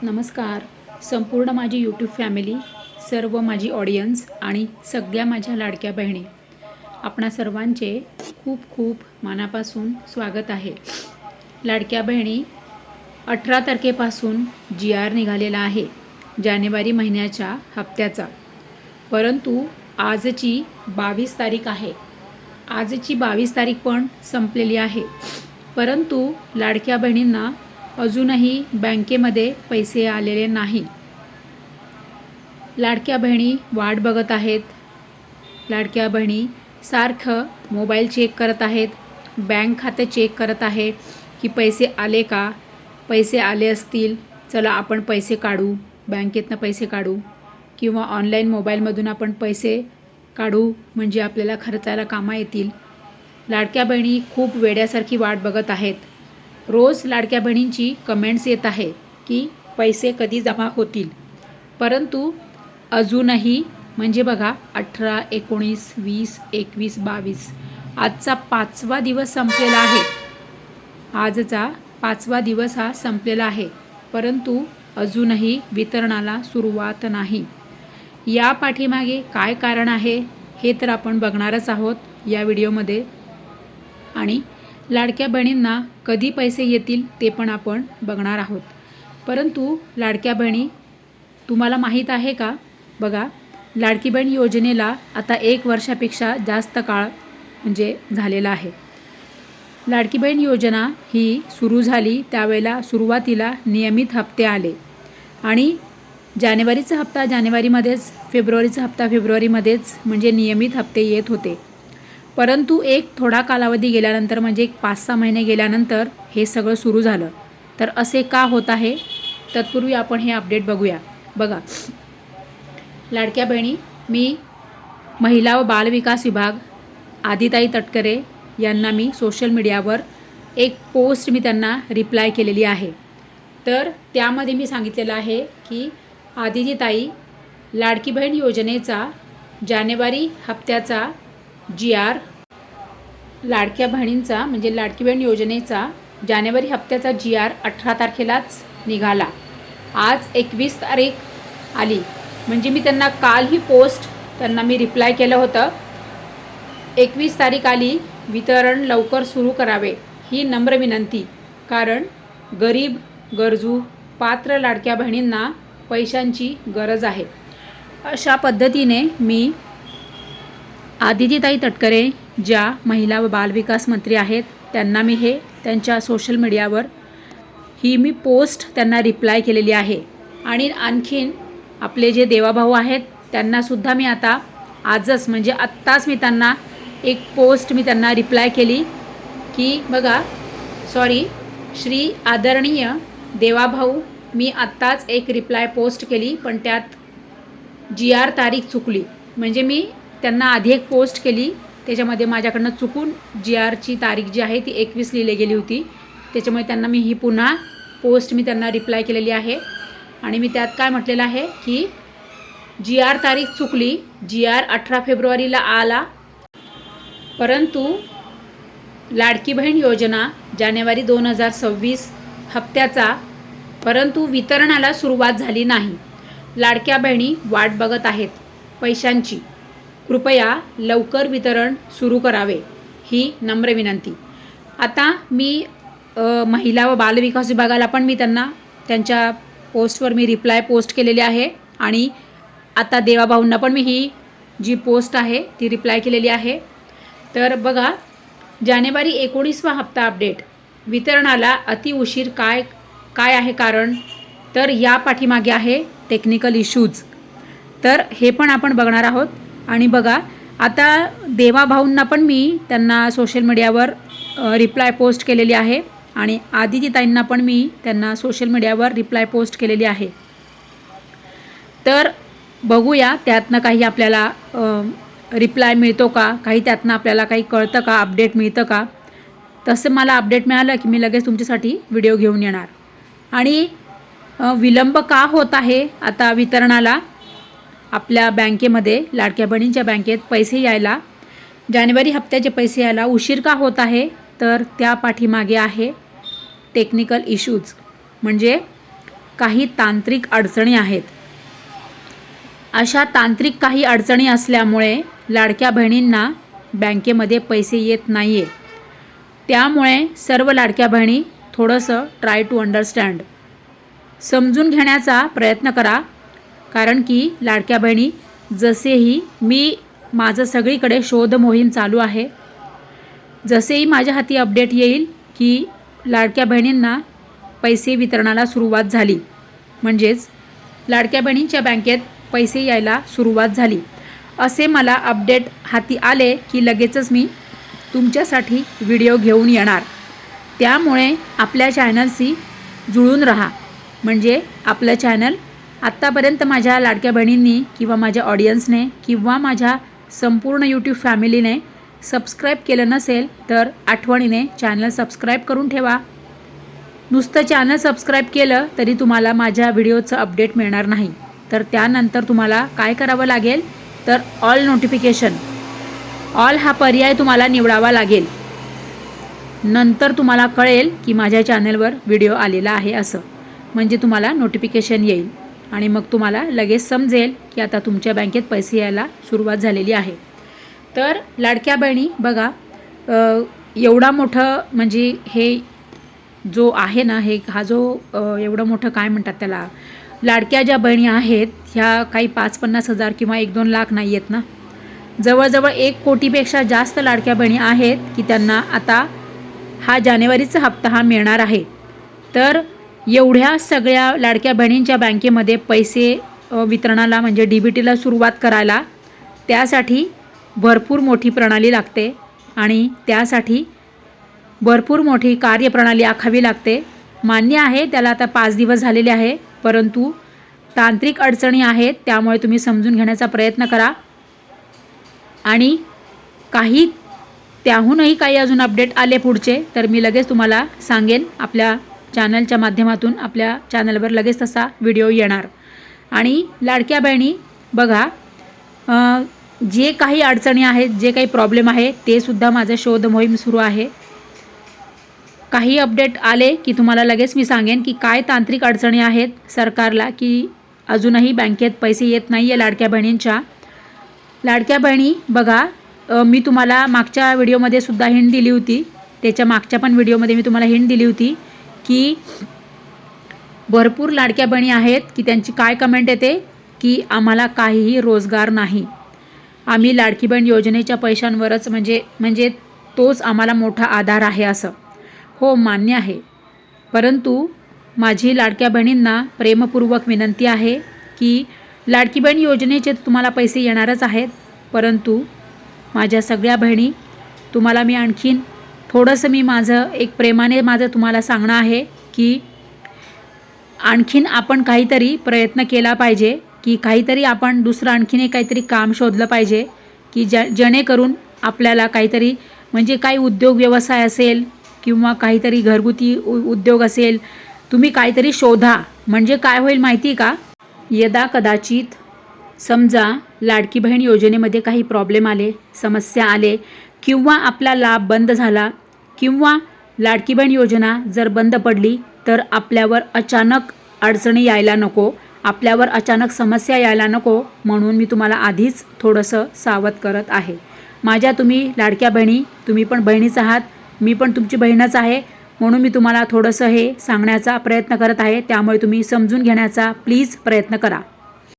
नमस्कार. संपूर्ण माझी यूट्यूब फॅमिली, सर्व माझी ऑडियन्स आणि सगळ्या माझ्या लाडक्या बहिणी, आपणा सर्वांचे खूप खूप मनापासून स्वागत आहे. लाडक्या बहिणी, 18 तारखेपासून GR निघालेला आहे जानेवारी महिन्याच्या हप्त्याचा. परंतु आजची 22 तारीख आहे. आजची 22 तारीख पण संपलेली आहे. परंतु लाडक्या बहिणींना अजूनही बँकेमध्ये पैसे आलेले नाही. लाडक्या बहिणी वाट बघत आहेत. लाडक्या बहिणी सारखं मोबाईल चेक करत आहेत, बँक खाते चेक करत आहे की पैसे आले का. पैसे आले असतील, चला आपण पैसे काढू, बँकेतनं पैसे काढू किंवा ऑनलाईन मोबाईलमधून आपण पैसे काढू, म्हणजे आपल्याला खर्चायला कामा येतील. लाडक्या बहिणी खूप वेड्यासारखी वाट बघत आहेत. रोज लाडक्या बहिणींची कमेंट्स येत आहे की पैसे कधी जमा होतील. परंतु अजूनही म्हणजे बघा 18, 19, 20, 21, 22 आजचा 5वा दिवस संपलेला आहे. आजचा 5वा दिवस हा संपलेला आहे. परंतु अजूनही वितरणाला सुरुवात नाही. या पाठीमागे काय कारण आहे हे तर आपण बघणारच आहोत या व्हिडिओमध्ये. आणि लाडक्या बहिणींना कधी पैसे येतील ते पण आपण बघणार आहोत. परंतु लाडक्या बहिणी, तुम्हाला माहीत आहे का, बघा लाडकी बहीण योजनेला आता 1 वर्षापेक्षा जास्त काळ म्हणजे झालेला आहे. लाडकी बहीण योजना ही सुरू झाली त्यावेळेला सुरुवातीला नियमित हप्ते आले आणि जानेवारीचा हप्ता जानेवारीमध्येच, फेब्रुवारीचा हप्ता फेब्रुवारीमध्येच, म्हणजे नियमित हप्ते येत होते. परंतु एक थोडा कालावधी गेल्यानंतर, म्हणजे 5-6 महिने गेल्यानंतर हे सगळं सुरू झालं. तर असे का होत आहे, तत्पूर्वी आपण हे अपडेट बघूया. बघा लाडक्या बहिणी, मी महिला व बालविकास विभाग आदिताई तटकरे यांना मी सोशल मीडियावर एक पोस्ट मी त्यांना रिप्लाय केलेली आहे. तर त्यामध्ये मी सांगितलेलं आहे की आदितीताई, लाडकी बहीण योजनेचा जानेवारी हप्त्याचा GR, लाडक्या बहिणींचा म्हणजे लाडकी बहीण योजनेचा जानेवारी हप्त्याचा GR 18 तारखेलाच निघाला. आज 21 तारीख आली. म्हणजे मी त्यांना काल ही पोस्ट त्यांना मी रिप्लाय केलं होतं. 21 तारीख आली, वितरण लवकर सुरू करावे ही नम्र विनंती. कारण गरीब, गरजू, पात्र लाडक्या बहिणींना पैशांची गरज आहे. अशा पद्धतीने मी आदितीताई तटकरे, ज्या महिला व बालविकास मंत्री आहेत, त्यांना मी हे त्यांच्या सोशल मीडियावर ही मी पोस्ट त्यांना रिप्लाय केलेली आहे. आणि आणखीन आपले जे देवाभाऊ आहेत त्यांनासुद्धा मी आता आजच म्हणजे आत्ताच मी त्यांना एक पोस्ट मी त्यांना रिप्लाय केली की बघा, श्री आदरणीय देवाभाऊ, मी आत्ताच एक रिप्लाय पोस्ट केली पण त्यात GR तारीख चुकली. म्हणजे मी त्यांना आधी एक पोस्ट केली, त्याच्यामध्ये माझ्याकडनं चुकून GRची तारीख जी आहे ती 21 लिहिली गेली होती. त्याच्यामुळे त्यांना मी ही पुन्हा पोस्ट मी त्यांना रिप्लाय केलेली आहे. आणि मी त्यात काय म्हटलेलं आहे की GR तारीख चुकली, GR 18 फेब्रुवारीला आला, परंतु लाडकी बहीण योजना जानेवारी 2026 हप्त्याचा, परंतु वितरणाला सुरुवात झाली नाही. लाडक्या बहिणी वाट बघत आहेत पैशांची. कृपया लवकर वितरण सुरू करावे ही नम्र विनंती. आता मी महिला व बालविकास विभागाला पण मी त्यांना त्यांच्या पोस्टवर मी रिप्लाय पोस्ट केलेली आहे. आणि आता देवाभाऊंना पण मी ही जी पोस्ट आहे ती रिप्लाय केलेली आहे. तर बघा, जानेवारी 19वा हप्ता अपडेट, वितरणाला अति उशीर काय आहे कारण, तर या पाठीमागे आहे टेक्निकल इश्यूज. तर हे पण आपण बघणार आहोत. आणि बघा, आता देवाभाऊंना पण मी त्यांना सोशल मीडियावर रिप्लाय पोस्ट केलेली आहे आणि आदितीताईंना पण मी त्यांना सोशल मीडियावर रिप्लाय पोस्ट केलेली आहे. तर बघूया त्यातनं काही आपल्याला रिप्लाय मिळतो का, काही त्यातनं आपल्याला काही कळतं का, अपडेट मिळतं का. तसं मला अपडेट मिळालं की मी लगेच तुमच्यासाठी व्हिडिओ घेऊन येणार. आणि विलंब का होत आहे आता वितरणाला, आपल्या बँकेमध्ये लाडक्या बहिणींच्या बँकेत पैसे यायला, जानेवारी हप्त्याचे पैसे यायला उशीर का होत आहे, तर त्या पाठीमागे आहे टेक्निकल इश्यूज. म्हणजे काही तांत्रिक अडचणी आहेत. अशा तांत्रिक काही अडचणी असल्यामुळे लाडक्या बहिणींना बँकेमध्ये पैसे येत नाही आहे. त्यामुळे सर्व लाडक्या बहिणी थोडंसं ट्राय टू अंडरस्टँड, समजून घेण्याचा प्रयत्न करा. कारण की लाडक्या बहिणी, जसेही माझं सगळीकडे शोध मोहीम चालू आहे. जसेही माझ्या हाती अपडेट येईल की लाडक्या बहिणींना पैसे वितरणाला सुरुवात झाली, म्हणजेच लाडक्या बहिणींच्या बँकेत पैसे यायला सुरुवात झाली, असे मला अपडेट हाती आले की लगेचच मी तुमच्यासाठी व्हिडिओ घेऊन येणार. त्यामुळे आपल्या चॅनलशी जुळून राहा. म्हणजे आपलं चॅनल आत्तापर्यंत माझ्या लाडक्या बहिणींनी किंवा माझ्या ऑडियन्सने किंवा माझ्या संपूर्ण यूट्यूब फॅमिलीने सबस्क्राईब केलं नसेल तर आठवणीने चॅनल सबस्क्राईब करून ठेवा. नुसतं चॅनल सबस्क्राईब केलं तरी तुम्हाला माझ्या व्हिडिओचं अपडेट मिळणार नाही. तर त्यानंतर तुम्हाला काय करावं लागेल तर ऑल नोटिफिकेशन, ऑल हा पर्याय तुम्हाला निवडावा लागेल. नंतर तुम्हाला कळेल की माझ्या चॅनलवर व्हिडिओ आलेला आहे असं, म्हणजे तुम्हाला नोटिफिकेशन येईल आणि मग तुम्हाला लगेच समजेल की आता तुमच्या बँकेत पैसे यायला सुरुवात झालेली आहे. तर लाडक्या बहिणी बघा, एवढा मोठं म्हणजे हे जो आहे ना, हा जो एवढं मोठं काय म्हणतात त्याला, लाडक्या ज्या बहिणी आहेत ह्या काही 5-50 हजार किंवा 1-2 लाख नाही आहेत ना, जवळजवळ 1 कोटीपेक्षा जास्त लाडक्या बहिणी आहेत की त्यांना आता हा जानेवारीचा हप्ता हा मिळणार आहे. तर एवढ्या सगळ्या लाडक्या बहिणींच्या बँकेमध्ये पैसे वितरणाला म्हणजे DBTला सुरुवात करायला त्यासाठी भरपूर मोठी प्रणाली लागते आणि त्यासाठी भरपूर मोठी कार्यप्रणाली आखावी लागते. मान्य आहे त्याला आता 5 दिवस झालेले आहे, परंतु तांत्रिक अडचणी आहेत, त्यामुळे तुम्ही समजून घेण्याचा प्रयत्न करा. आणि त्याहूनही काही अजून अपडेट आले पुढचे तर मी लगेच तुम्हाला सांगेन. आपल्या चॅनलच्या माध्यमातून आपल्या चॅनलवर लगेच तसा व्हिडिओ येणार. आणि लाडक्या बहिणी बघा, जे काही अडचणी आहेत, जे काही प्रॉब्लेम आहे ते सुद्धा माझं शोध मोहीम सुरू आहे. काही अपडेट आले की तुम्हाला लगेच मी सांगेन की काय तांत्रिक अडचणी आहेत सरकारला की अजूनही बँकेत पैसे येत नाही आहे लाडक्या बहिणींच्या. लाडक्या बहिणी बघा, मी तुम्हाला मागच्या व्हिडिओमध्ये सुद्धा हिंट दिली होती, त्याच्या मागच्या पण व्हिडिओमध्ये मी तुम्हाला हिंट दिली होती की भरपूर लाडक्या बहिणी आहेत की त्यांची काय कमेंट येते की आम्हाला काहीही रोजगार नाही, आम्ही लाडकी बहीण योजनेच्या पैशांवरच म्हणजे तोच आम्हाला मोठा आधार आहे असं. हो, मान्य आहे, परंतु माझी लाडक्या बहिणींना प्रेमपूर्वक विनंती आहे की लाडकी बहीण योजनेचे तुम्हाला पैसे येणारच आहेत, परंतु माझ्या सगळ्या बहिणी तुम्हाला मी आणखीन थोडंसं माझं एक प्रेमाने तुम्हाला सांगणं आहे की आणखीन आपण काहीतरी प्रयत्न केला पाहिजे की काहीतरी आपण दुसरं आणखीन काहीतरी काम शोधलं पाहिजे की जेणेकरून आपल्याला काहीतरी म्हणजे काही उद्योग व्यवसाय असेल किंवा काहीतरी घरगुती उद्योग असेल, तुम्ही काहीतरी शोधा. म्हणजे काय होईल माहिती का, यदा कदाचित समजा लाडकी बहीण योजनेमध्ये काही प्रॉब्लेम आले, समस्या आले किंवा आपला लाभ बंद झाला किंवा लाडकी बहीण योजना जर बंद पडली तर आपल्यावर अचानक अडचणी यायला नको, आपल्यावर अचानक समस्या यायला नको, म्हणून मी तुम्हाला आधीच थोडंसं सावध करत आहे. माझ्या तुम्ही लाडक्या बहिणी, तुम्ही पण बहिणीच आहात, मी पण तुमची बहीणच आहे, म्हणून मी तुम्हाला थोडंसं हे सांगण्याचा प्रयत्न करत आहे. त्यामुळे तुम्ही समजून घेण्याचा प्लीज प्रयत्न करा.